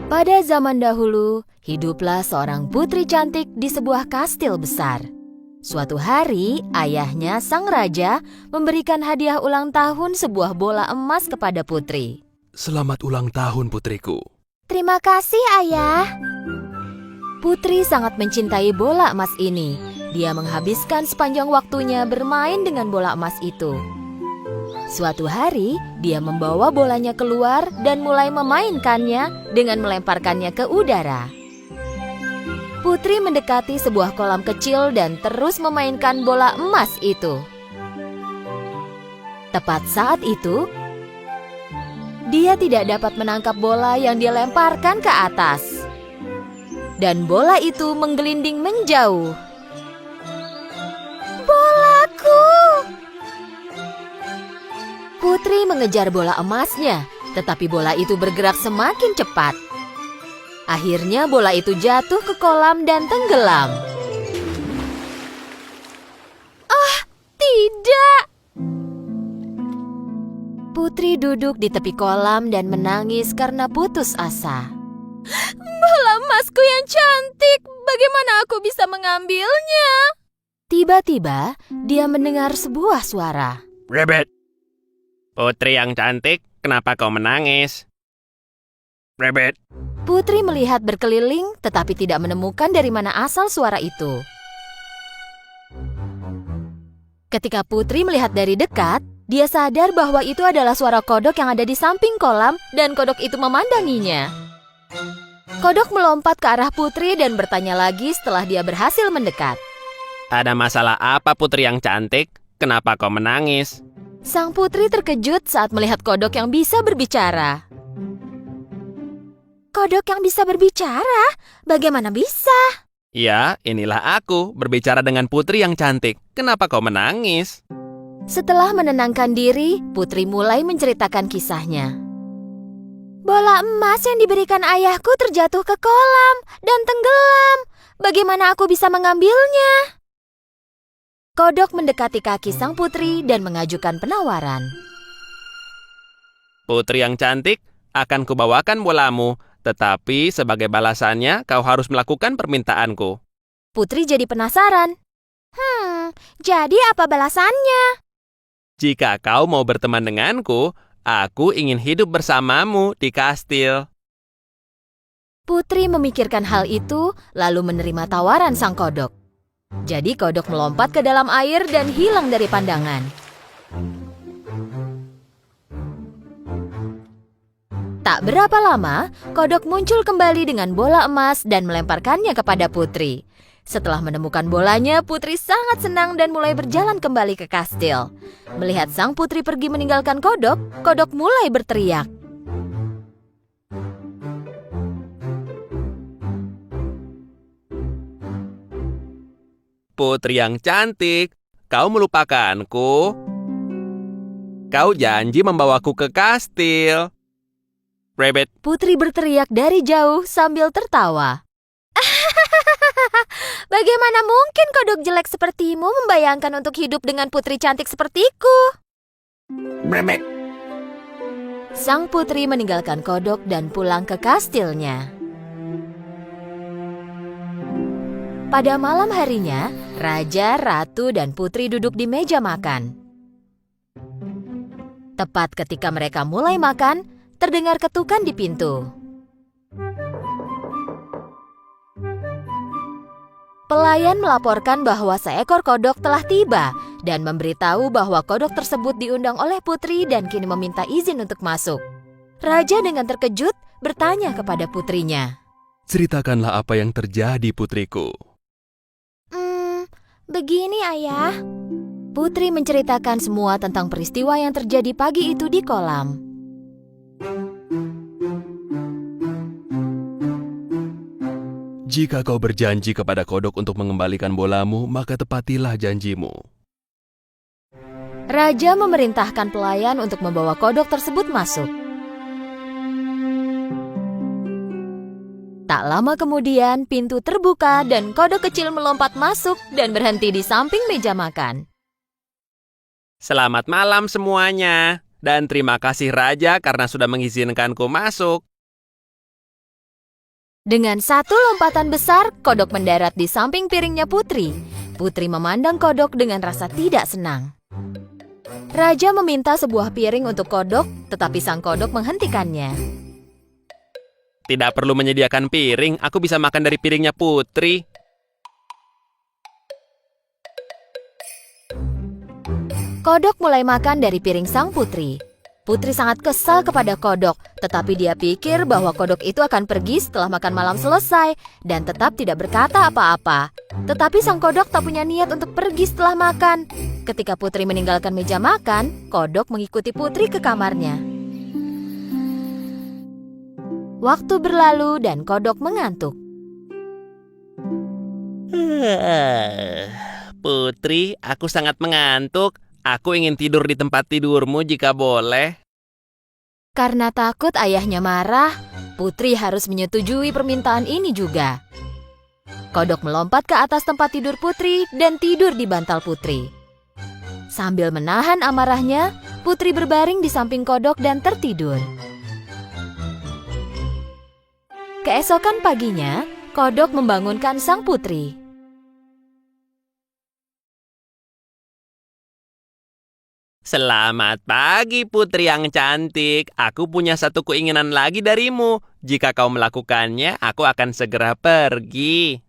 Pada zaman dahulu, hiduplah seorang putri cantik di sebuah kastil besar. Suatu hari, ayahnya, sang raja, memberikan hadiah ulang tahun sebuah bola emas kepada putri. Selamat ulang tahun, putriku. Terima kasih, ayah. Putri sangat mencintai bola emas ini. Dia menghabiskan sepanjang waktunya bermain dengan bola emas itu. Suatu hari, dia membawa bolanya keluar dan mulai memainkannya dengan melemparkannya ke udara. Putri mendekati sebuah kolam kecil dan terus memainkan bola emas itu. Tepat saat itu, dia tidak dapat menangkap bola yang dia lemparkan ke atas. Dan bola itu menggelinding menjauh. Bolaku! Putri mengejar bola emasnya, tetapi bola itu bergerak semakin cepat. Akhirnya bola itu jatuh ke kolam dan tenggelam. Ah, tidak! Putri duduk di tepi kolam dan menangis karena putus asa. Bola emasku yang cantik, bagaimana aku bisa mengambilnya? Tiba-tiba, dia mendengar sebuah suara. Rabbit, putri yang cantik, kenapa kau menangis? Rabbit, Putri melihat berkeliling, tetapi tidak menemukan dari mana asal suara itu. Ketika Putri melihat dari dekat, dia sadar bahwa itu adalah suara kodok yang ada di samping kolam dan kodok itu memandanginya. Kodok melompat ke arah Putri dan bertanya lagi setelah dia berhasil mendekat. ada masalah apa putri yang cantik? Kenapa kau menangis? Sang putri terkejut saat melihat kodok yang bisa berbicara. Kodok yang bisa berbicara? Bagaimana bisa? Ya, inilah aku berbicara dengan putri yang cantik. Kenapa kau menangis? Setelah menenangkan diri, Putri mulai menceritakan kisahnya. Bola emas yang diberikan ayahku terjatuh ke kolam dan tenggelam. Bagaimana aku bisa mengambilnya? Kodok mendekati kaki sang putri dan mengajukan penawaran. Putri yang cantik, akan kubawakan bolamu. Tetapi sebagai balasannya, kau harus melakukan permintaanku. Putri jadi penasaran. Jadi apa balasannya? Jika kau mau berteman denganku, aku ingin hidup bersamamu di kastil. Putri memikirkan hal itu, lalu menerima tawaran sang kodok. Jadi kodok melompat ke dalam air dan hilang dari pandangan. Tak berapa lama, kodok muncul kembali dengan bola emas dan melemparkannya kepada Putri. Setelah menemukan bolanya, Putri sangat senang dan mulai berjalan kembali ke kastil. Melihat sang putri pergi meninggalkan kodok, kodok mulai berteriak. Putri yang cantik, kau melupakanku? Kau janji membawaku ke kastil. Rabbit, Putri berteriak dari jauh sambil tertawa. Bagaimana mungkin kodok jelek sepertimu membayangkan untuk hidup dengan putri cantik sepertiku? Rabbit. Sang putri meninggalkan kodok dan pulang ke kastilnya. Pada malam harinya, raja, ratu, dan putri duduk di meja makan. Tepat ketika mereka mulai makan, terdengar ketukan di pintu. Pelayan melaporkan bahwa seekor kodok telah tiba dan memberitahu bahwa kodok tersebut diundang oleh putri dan kini meminta izin untuk masuk. Raja dengan terkejut bertanya kepada putrinya. Ceritakanlah apa yang terjadi, putriku. Begini, ayah. Putri menceritakan semua tentang peristiwa yang terjadi pagi itu di kolam. Jika kau berjanji kepada kodok untuk mengembalikan bolamu, maka tepatilah janjimu. Raja memerintahkan pelayan untuk membawa kodok tersebut masuk. Tak lama kemudian, pintu terbuka dan kodok kecil melompat masuk dan berhenti di samping meja makan. Selamat malam semuanya. Dan terima kasih Raja karena sudah mengizinkanku masuk. Dengan satu lompatan besar, kodok mendarat di samping piringnya Putri. Putri memandang kodok dengan rasa tidak senang. Raja meminta sebuah piring untuk kodok, tetapi sang kodok menghentikannya. Tidak perlu menyediakan piring, aku bisa makan dari piringnya Putri. Kodok mulai makan dari piring sang putri. Putri sangat kesal kepada kodok, tetapi dia pikir bahwa kodok itu akan pergi setelah makan malam selesai dan tetap tidak berkata apa-apa. Tetapi sang kodok tak punya niat untuk pergi setelah makan. Ketika Putri meninggalkan meja makan, kodok mengikuti Putri ke kamarnya. Waktu berlalu dan kodok mengantuk. Putri, aku sangat mengantuk. Aku ingin tidur di tempat tidurmu jika boleh. Karena takut ayahnya marah, Putri harus menyetujui permintaan ini juga. Kodok melompat ke atas tempat tidur Putri dan tidur di bantal Putri. Sambil menahan amarahnya, Putri berbaring di samping kodok dan tertidur. Keesokan paginya, kodok membangunkan sang putri. Selamat pagi, Putri yang cantik. Aku punya satu keinginan lagi darimu. Jika kau melakukannya, aku akan segera pergi.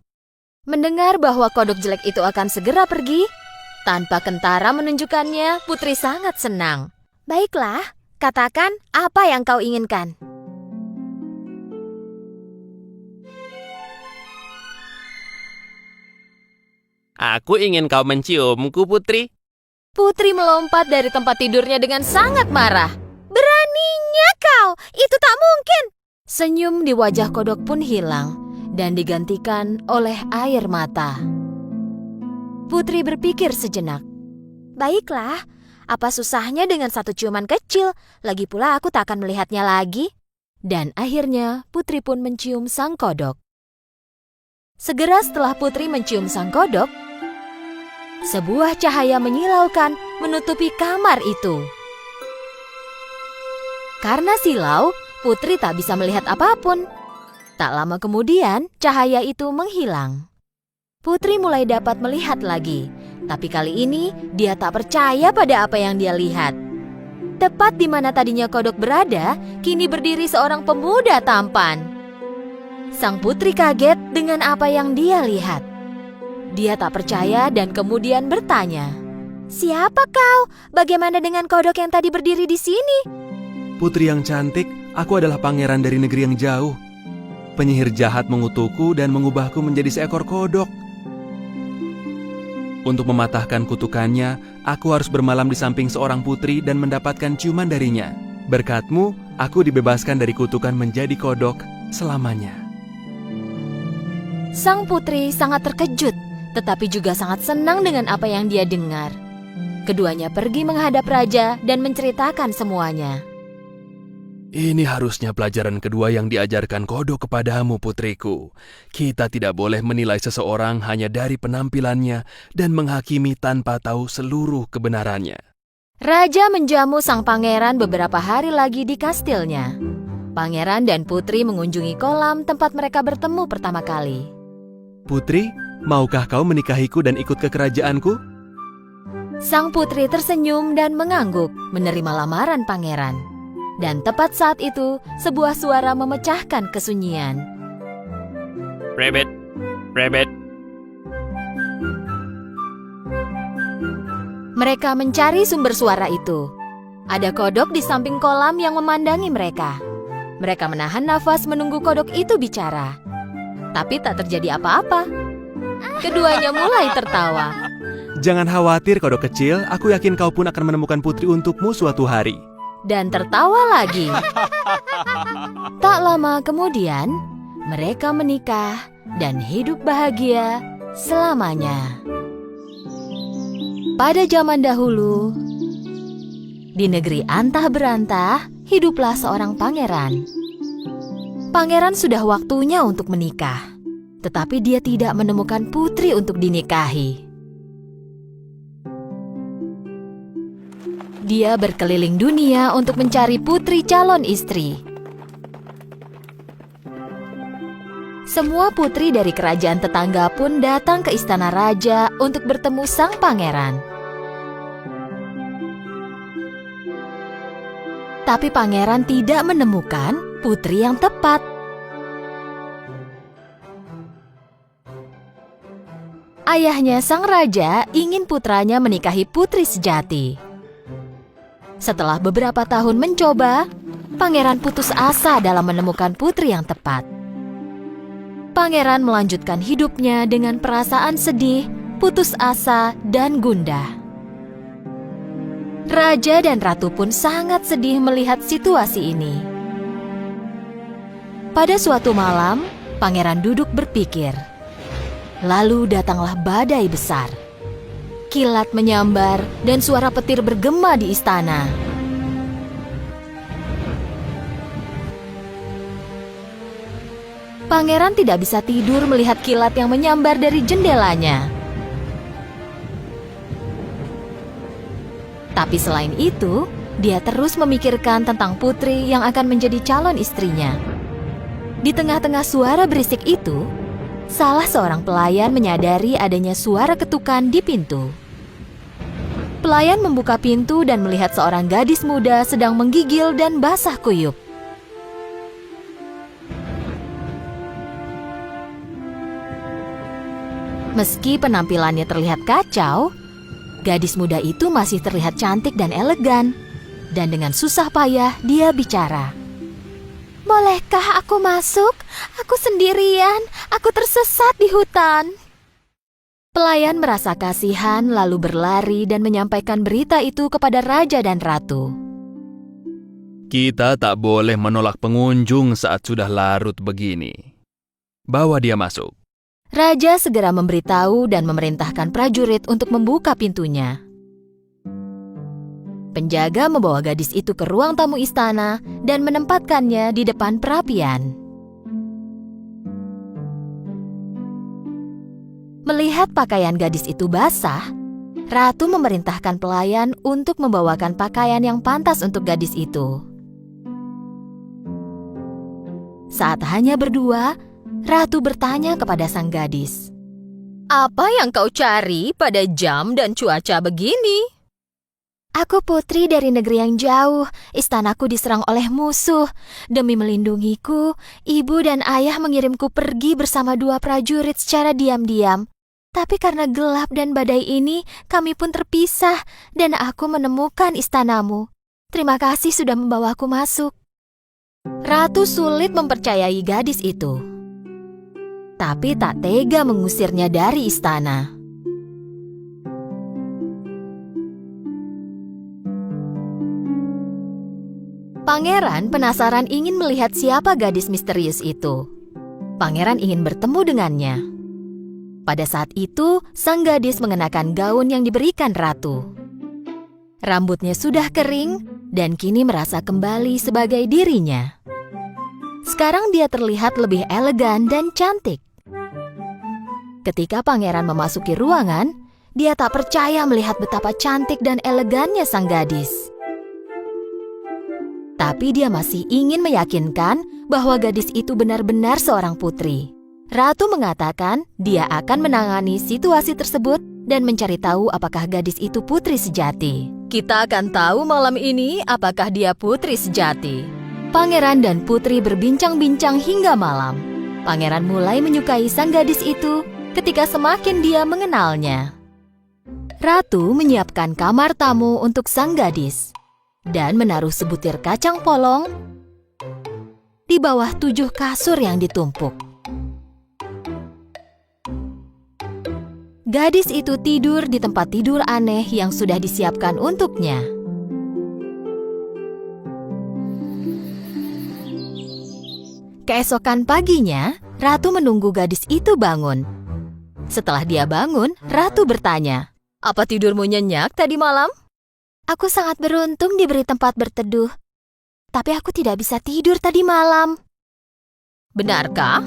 Mendengar bahwa kodok jelek itu akan segera pergi, tanpa kentara menunjukkannya, Putri sangat senang. Baiklah, katakan apa yang kau inginkan. Aku ingin kau menciumku, Putri. Putri melompat dari tempat tidurnya dengan sangat marah. Beraninya kau, itu tak mungkin. Senyum di wajah kodok pun hilang dan digantikan oleh air mata. Putri berpikir sejenak. Baiklah, apa susahnya dengan satu ciuman kecil? Lagi pula aku tak akan melihatnya lagi. Dan akhirnya Putri pun mencium sang kodok. Segera setelah Putri mencium sang kodok, sebuah cahaya menyilaukan menutupi kamar itu. Karena silau, Putri tak bisa melihat apapun. Tak lama kemudian, cahaya itu menghilang. Putri mulai dapat melihat lagi, tapi kali ini dia tak percaya pada apa yang dia lihat. Tepat di mana tadinya kodok berada, kini berdiri seorang pemuda tampan. Sang putri kaget dengan apa yang dia lihat. Dia tak percaya dan kemudian bertanya, "Siapa kau? Bagaimana dengan kodok yang tadi berdiri di sini?" Putri yang cantik, aku adalah pangeran dari negeri yang jauh. Penyihir jahat mengutukku dan mengubahku menjadi seekor kodok. Untuk mematahkan kutukannya, aku harus bermalam di samping seorang putri dan mendapatkan ciuman darinya. Berkatmu, aku dibebaskan dari kutukan menjadi kodok selamanya. Sang putri sangat terkejut, tetapi juga sangat senang dengan apa yang dia dengar. Keduanya pergi menghadap raja dan menceritakan semuanya. Ini harusnya pelajaran kedua yang diajarkan kodok kepadamu, putriku. Kita tidak boleh menilai seseorang hanya dari penampilannya dan menghakimi tanpa tahu seluruh kebenarannya. Raja menjamu sang pangeran beberapa hari lagi di kastilnya. Pangeran dan putri mengunjungi kolam tempat mereka bertemu pertama kali. Putri, maukah kau menikahiku dan ikut ke kerajaanku? Sang putri tersenyum dan mengangguk menerima lamaran pangeran. Dan tepat saat itu, sebuah suara memecahkan kesunyian. Rabbit, rabbit. Mereka mencari sumber suara itu. Ada kodok di samping kolam yang memandangi mereka. Mereka menahan nafas menunggu kodok itu bicara. Tapi tak terjadi apa-apa. Keduanya mulai tertawa. Jangan khawatir, kodok kecil. Aku yakin kau pun akan menemukan putri untukmu suatu hari. Dan tertawa lagi. Tak lama kemudian, mereka menikah dan hidup bahagia selamanya. Pada zaman dahulu, di negeri antah berantah, hiduplah seorang pangeran. Pangeran sudah waktunya untuk menikah, tetapi dia tidak menemukan putri untuk dinikahi. Dia berkeliling dunia untuk mencari putri calon istri. Semua putri dari kerajaan tetangga pun datang ke istana raja untuk bertemu sang pangeran. Tapi pangeran tidak menemukan putri yang tepat. Ayahnya sang raja ingin putranya menikahi putri sejati. Setelah beberapa tahun mencoba, pangeran putus asa dalam menemukan putri yang tepat. Pangeran melanjutkan hidupnya dengan perasaan sedih, putus asa, dan gundah. Raja dan ratu pun sangat sedih melihat situasi ini. Pada suatu malam, pangeran duduk berpikir. Lalu datanglah badai besar. Kilat menyambar dan suara petir bergema di istana. Pangeran tidak bisa tidur melihat kilat yang menyambar dari jendelanya. Tapi selain itu, dia terus memikirkan tentang putri yang akan menjadi calon istrinya. Di tengah-tengah suara berisik itu, salah seorang pelayan menyadari adanya suara ketukan di pintu. Pelayan membuka pintu dan melihat seorang gadis muda sedang menggigil dan basah kuyup. Meski penampilannya terlihat kacau, gadis muda itu masih terlihat cantik dan elegan. Dan dengan susah payah dia bicara. "Bolehkah aku masuk? Aku sendirian, aku tersesat di hutan." Pelayan merasa kasihan lalu berlari dan menyampaikan berita itu kepada raja dan ratu. Kita tak boleh menolak pengunjung saat sudah larut begini. Bawa dia masuk. Raja segera memberitahu dan memerintahkan prajurit untuk membuka pintunya. Penjaga membawa gadis itu ke ruang tamu istana dan menempatkannya di depan perapian. Melihat pakaian gadis itu basah, ratu memerintahkan pelayan untuk membawakan pakaian yang pantas untuk gadis itu. Saat hanya berdua, ratu bertanya kepada sang gadis, "Apa yang kau cari pada jam dan cuaca begini?" "Aku putri dari negeri yang jauh. Istanaku diserang oleh musuh. Demi melindungiku, ibu dan ayah mengirimku pergi bersama 2 prajurit secara diam-diam. Tapi karena gelap dan badai ini, kami pun terpisah dan aku menemukan istanamu. Terima kasih sudah membawaku masuk." Ratu sulit mempercayai gadis itu, tapi tak tega mengusirnya dari istana. Pangeran penasaran ingin melihat siapa gadis misterius itu. Pangeran ingin bertemu dengannya. Pada saat itu, sang gadis mengenakan gaun yang diberikan ratu. Rambutnya sudah kering dan kini merasa kembali sebagai dirinya. Sekarang dia terlihat lebih elegan dan cantik. Ketika pangeran memasuki ruangan, dia tak percaya melihat betapa cantik dan elegannya sang gadis. Tapi dia masih ingin meyakinkan bahwa gadis itu benar-benar seorang putri. Ratu mengatakan dia akan menangani situasi tersebut dan mencari tahu apakah gadis itu putri sejati. Kita akan tahu malam ini apakah dia putri sejati. Pangeran dan putri berbincang-bincang hingga malam. Pangeran mulai menyukai sang gadis itu ketika semakin dia mengenalnya. Ratu menyiapkan kamar tamu untuk sang gadis dan menaruh sebutir kacang polong di bawah 7 kasur yang ditumpuk. Gadis itu tidur di tempat tidur aneh yang sudah disiapkan untuknya. Keesokan paginya, Ratu menunggu gadis itu bangun. Setelah dia bangun, Ratu bertanya, "Apa tidurmu nyenyak tadi malam?" "Aku sangat beruntung diberi tempat berteduh, tapi aku tidak bisa tidur tadi malam." "Benarkah?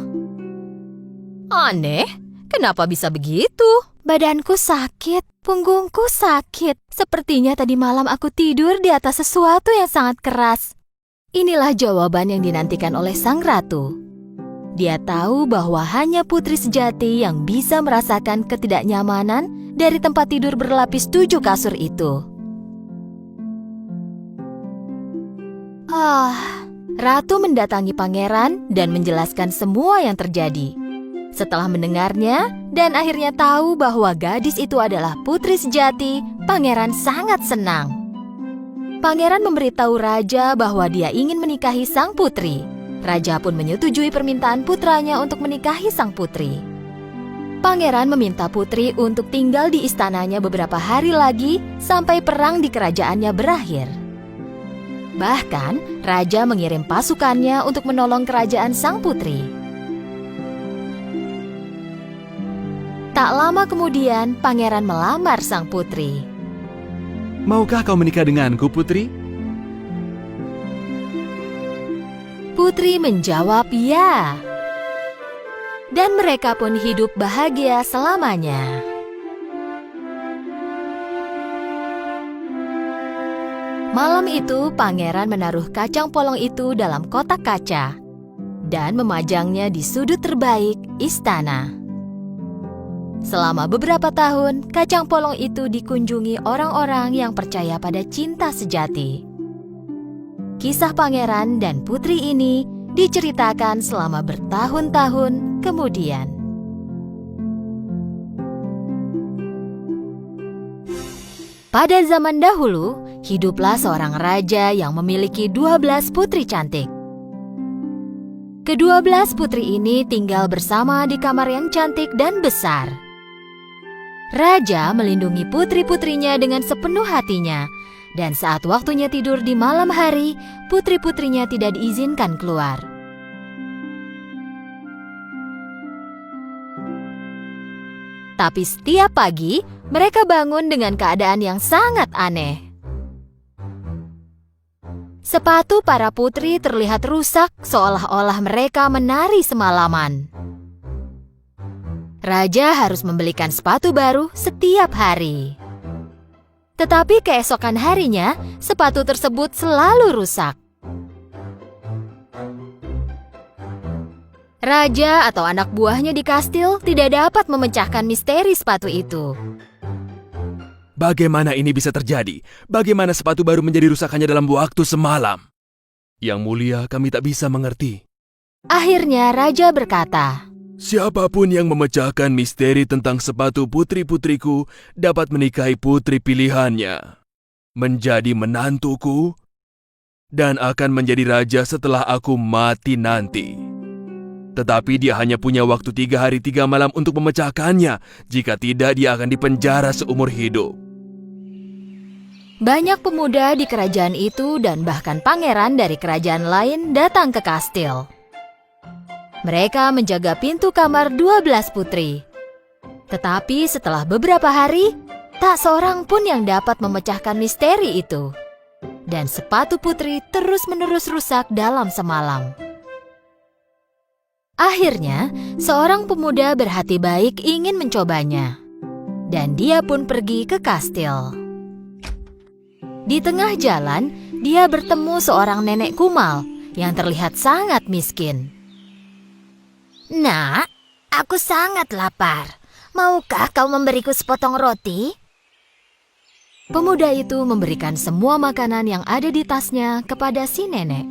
Aneh, kenapa bisa begitu?" "Badanku sakit, punggungku sakit. Sepertinya tadi malam aku tidur di atas sesuatu yang sangat keras." Inilah jawaban yang dinantikan oleh sang ratu. Dia tahu bahwa hanya putri sejati yang bisa merasakan ketidaknyamanan dari tempat tidur berlapis 7 kasur itu. Ratu mendatangi pangeran dan menjelaskan semua yang terjadi. Setelah mendengarnya dan akhirnya tahu bahwa gadis itu adalah putri sejati, pangeran sangat senang. Pangeran memberitahu raja bahwa dia ingin menikahi sang putri. Raja pun menyetujui permintaan putranya untuk menikahi sang putri. Pangeran meminta putri untuk tinggal di istananya beberapa hari lagi sampai perang di kerajaannya berakhir. Bahkan, raja mengirim pasukannya untuk menolong kerajaan sang putri. Tak lama kemudian, pangeran melamar sang putri. Maukah kau menikah denganku, Putri? Putri menjawab ya. Dan mereka pun hidup bahagia selamanya. Malam itu, pangeran menaruh kacang polong itu dalam kotak kaca dan memajangnya di sudut terbaik istana. Selama beberapa tahun, kacang polong itu dikunjungi orang-orang yang percaya pada cinta sejati. Kisah pangeran dan putri ini diceritakan selama bertahun-tahun kemudian. Pada zaman dahulu, hiduplah seorang raja yang memiliki 12 putri cantik. Ke-12 putri ini tinggal bersama di kamar yang cantik dan besar. Raja melindungi putri-putrinya dengan sepenuh hatinya, dan saat waktunya tidur di malam hari, putri-putrinya tidak diizinkan keluar. Tapi setiap pagi, mereka bangun dengan keadaan yang sangat aneh. Sepatu para putri terlihat rusak seolah-olah mereka menari semalaman. Raja harus membelikan sepatu baru setiap hari. Tetapi keesokan harinya, sepatu tersebut selalu rusak. Raja atau anak buahnya di kastil tidak dapat memecahkan misteri sepatu itu. Bagaimana ini bisa terjadi? Bagaimana sepatu baru menjadi rusak hanya dalam waktu semalam? Yang mulia, kami tak bisa mengerti. Akhirnya Raja berkata, Siapapun yang memecahkan misteri tentang sepatu putri-putriku dapat menikahi putri pilihannya, menjadi menantuku, dan akan menjadi raja setelah aku mati nanti. Tetapi dia hanya punya waktu 3 hari 3 malam untuk memecahkannya. Jika tidak, dia akan dipenjara seumur hidup. Banyak pemuda di kerajaan itu dan bahkan pangeran dari kerajaan lain datang ke kastil. Mereka menjaga pintu kamar 12 putri. Tetapi setelah beberapa hari, tak seorang pun yang dapat memecahkan misteri itu. Dan sepatu putri terus-menerus rusak dalam semalam. Akhirnya, seorang pemuda berhati baik ingin mencobanya. Dan dia pun pergi ke kastil. Di tengah jalan, dia bertemu seorang nenek kumal yang terlihat sangat miskin. Nak, aku sangat lapar. Maukah kau memberiku sepotong roti? Pemuda itu memberikan semua makanan yang ada di tasnya kepada si nenek.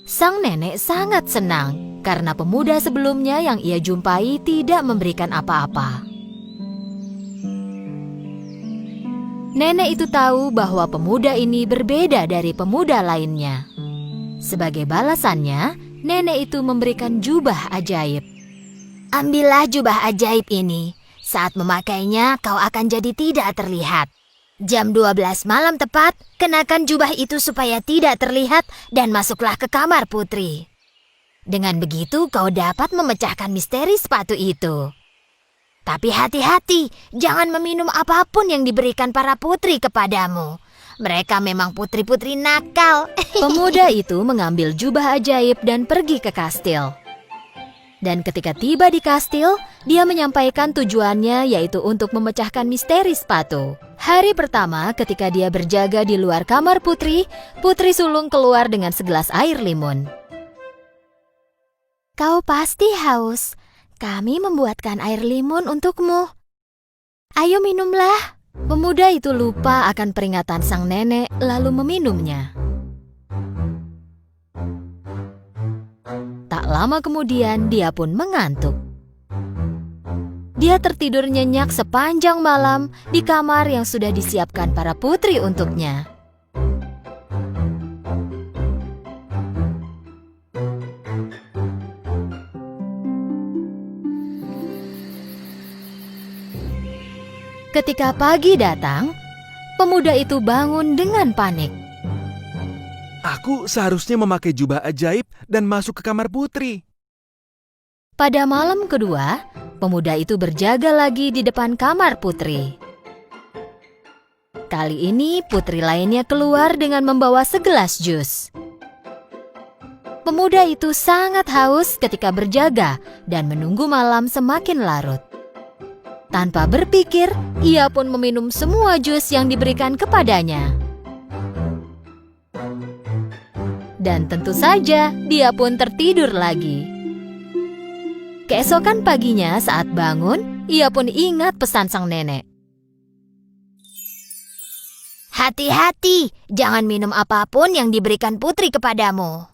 Sang nenek sangat senang karena pemuda sebelumnya yang ia jumpai tidak memberikan apa-apa. Nenek itu tahu bahwa pemuda ini berbeda dari pemuda lainnya. Sebagai balasannya, nenek itu memberikan jubah ajaib. Ambillah jubah ajaib ini. Saat memakainya, kau akan jadi tidak terlihat. Jam 12 malam tepat, kenakan jubah itu supaya tidak terlihat dan masuklah ke kamar putri. Dengan begitu, kau dapat memecahkan misteri sepatu itu. Tapi hati-hati, jangan meminum apapun yang diberikan para putri kepadamu. Mereka memang putri-putri nakal. Pemuda itu mengambil jubah ajaib dan pergi ke kastil. Dan ketika tiba di kastil, dia menyampaikan tujuannya yaitu untuk memecahkan misteri sepatu. Hari pertama ketika dia berjaga di luar kamar putri, putri sulung keluar dengan segelas air limun. Kau pasti haus. Kami membuatkan air limun untukmu. Ayo minumlah. Pemuda itu lupa akan peringatan sang nenek lalu meminumnya. Tak lama kemudian dia pun mengantuk. Dia tertidur nyenyak sepanjang malam di kamar yang sudah disiapkan para putri untuknya. Ketika pagi datang, pemuda itu bangun dengan panik. Aku seharusnya memakai jubah ajaib dan masuk ke kamar putri. Pada malam kedua, pemuda itu berjaga lagi di depan kamar putri. Kali ini putri lainnya keluar dengan membawa segelas jus. Pemuda itu sangat haus ketika berjaga dan menunggu malam semakin larut. Tanpa berpikir, ia pun meminum semua jus yang diberikan kepadanya. Dan tentu saja, dia pun tertidur lagi. Keesokan paginya saat bangun, ia pun ingat pesan sang nenek. Hati-hati, jangan minum apapun yang diberikan putri kepadamu.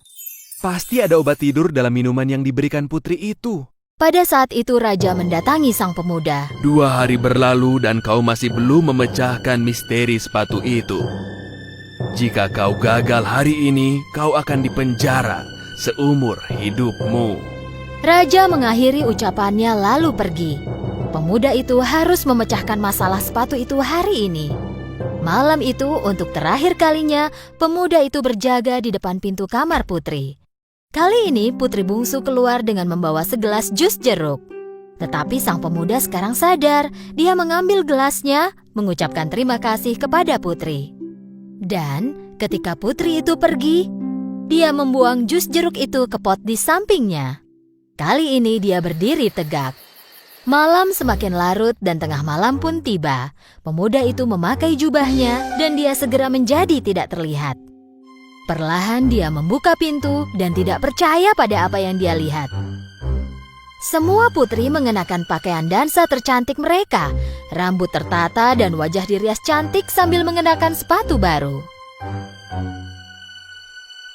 Pasti ada obat tidur dalam minuman yang diberikan putri itu. Pada saat itu raja mendatangi sang pemuda. 2 hari berlalu dan kau masih belum memecahkan misteri sepatu itu. Jika kau gagal hari ini, kau akan dipenjara seumur hidupmu. Raja mengakhiri ucapannya lalu pergi. Pemuda itu harus memecahkan masalah sepatu itu hari ini. Malam itu untuk terakhir kalinya, pemuda itu berjaga di depan pintu kamar putri. Kali ini putri bungsu keluar dengan membawa segelas jus jeruk. Tetapi sang pemuda sekarang sadar, dia mengambil gelasnya, mengucapkan terima kasih kepada putri. Dan ketika putri itu pergi, dia membuang jus jeruk itu ke pot di sampingnya. Kali ini dia berdiri tegak. Malam semakin larut dan tengah malam pun tiba. Pemuda itu memakai jubahnya dan dia segera menjadi tidak terlihat. Perlahan dia membuka pintu dan tidak percaya pada apa yang dia lihat. Semua putri mengenakan pakaian dansa tercantik mereka. Rambut tertata dan wajah dirias cantik sambil mengenakan sepatu baru.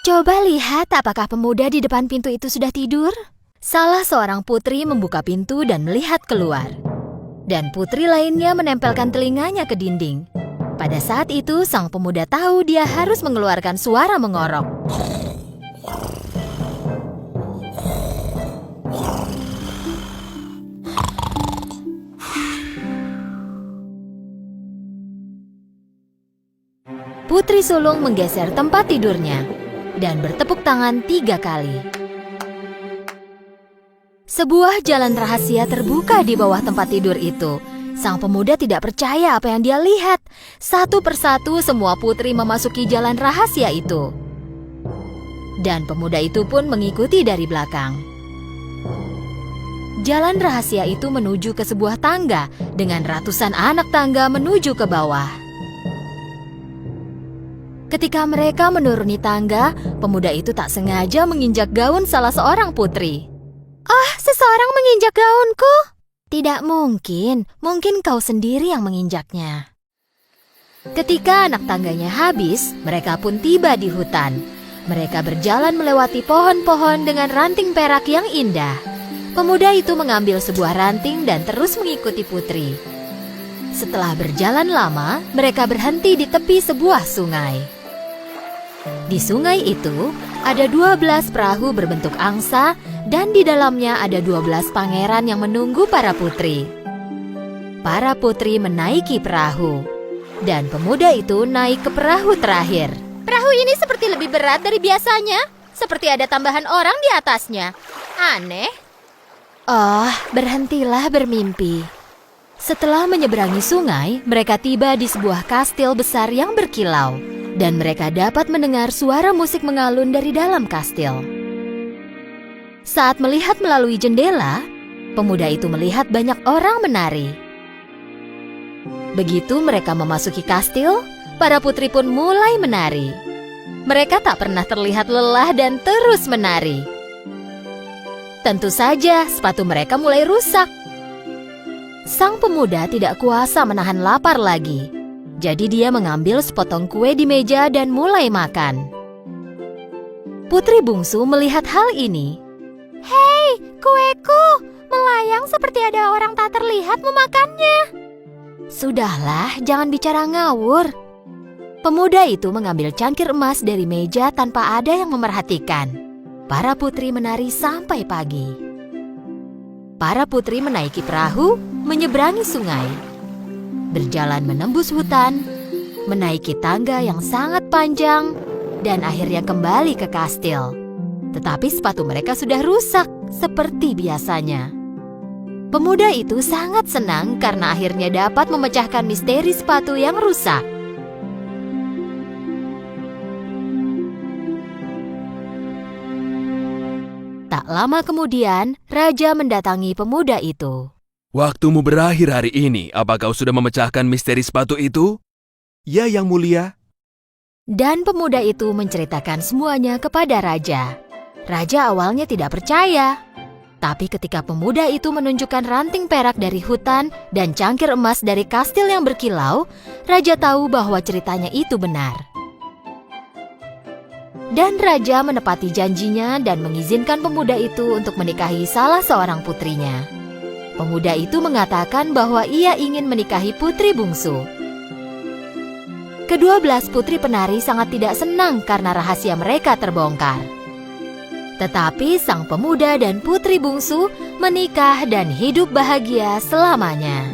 Coba lihat apakah pemuda di depan pintu itu sudah tidur? Salah seorang putri membuka pintu dan melihat keluar. Dan putri lainnya menempelkan telinganya ke dinding. Pada saat itu, sang pemuda tahu dia harus mengeluarkan suara mengorok. Putri sulung menggeser tempat tidurnya dan bertepuk tangan 3 kali. Sebuah jalan rahasia terbuka di bawah tempat tidur itu. Sang pemuda tidak percaya apa yang dia lihat. Satu persatu semua putri memasuki jalan rahasia itu. Dan pemuda itu pun mengikuti dari belakang. Jalan rahasia itu menuju ke sebuah tangga dengan ratusan anak tangga menuju ke bawah. Ketika mereka menuruni tangga, pemuda itu tak sengaja menginjak gaun salah seorang putri. "Oh, seseorang menginjak gaunku?" "Tidak mungkin, mungkin kau sendiri yang menginjaknya." Ketika anak tangganya habis, mereka pun tiba di hutan. Mereka berjalan melewati pohon-pohon dengan ranting perak yang indah. Pemuda itu mengambil sebuah ranting dan terus mengikuti putri. Setelah berjalan lama, mereka berhenti di tepi sebuah sungai. Di sungai itu, ada 12 perahu berbentuk angsa dan di dalamnya ada 12 pangeran yang menunggu para putri. Para putri menaiki perahu, dan pemuda itu naik ke perahu terakhir. "Perahu ini seperti lebih berat dari biasanya, seperti ada tambahan orang di atasnya. Aneh." "Oh, berhentilah bermimpi." Setelah menyeberangi sungai, mereka tiba di sebuah kastil besar yang berkilau, dan mereka dapat mendengar suara musik mengalun dari dalam kastil. Saat melihat melalui jendela, pemuda itu melihat banyak orang menari. Begitu mereka memasuki kastil, para putri pun mulai menari. Mereka tak pernah terlihat lelah dan terus menari. Tentu saja sepatu mereka mulai rusak. Sang pemuda tidak kuasa menahan lapar lagi. Jadi dia mengambil sepotong kue di meja dan mulai makan. Putri bungsu melihat hal ini. "Hei, kueku! Melayang seperti ada orang tak terlihat memakannya." "Sudahlah, jangan bicara ngawur." Pemuda itu mengambil cangkir emas dari meja tanpa ada yang memerhatikan. Para putri menari sampai pagi. Para putri menaiki perahu, menyeberangi sungai, berjalan menembus hutan, menaiki tangga yang sangat panjang, dan akhirnya kembali ke kastil. Tetapi sepatu mereka sudah rusak seperti biasanya. Pemuda itu sangat senang karena akhirnya dapat memecahkan misteri sepatu yang rusak. Tak lama kemudian, raja mendatangi pemuda itu. Waktumu berakhir hari ini. Apa kau sudah memecahkan misteri sepatu itu? Ya, Yang Mulia. Dan pemuda itu menceritakan semuanya kepada raja. Raja awalnya tidak percaya. Tapi ketika pemuda itu menunjukkan ranting perak dari hutan dan cangkir emas dari kastil yang berkilau, raja tahu bahwa ceritanya itu benar. Dan raja menepati janjinya dan mengizinkan pemuda itu untuk menikahi salah seorang putrinya. Pemuda itu mengatakan bahwa ia ingin menikahi putri bungsu. Kedua-belas putri penari sangat tidak senang karena rahasia mereka terbongkar. Tetapi sang pemuda dan putri bungsu menikah dan hidup bahagia selamanya.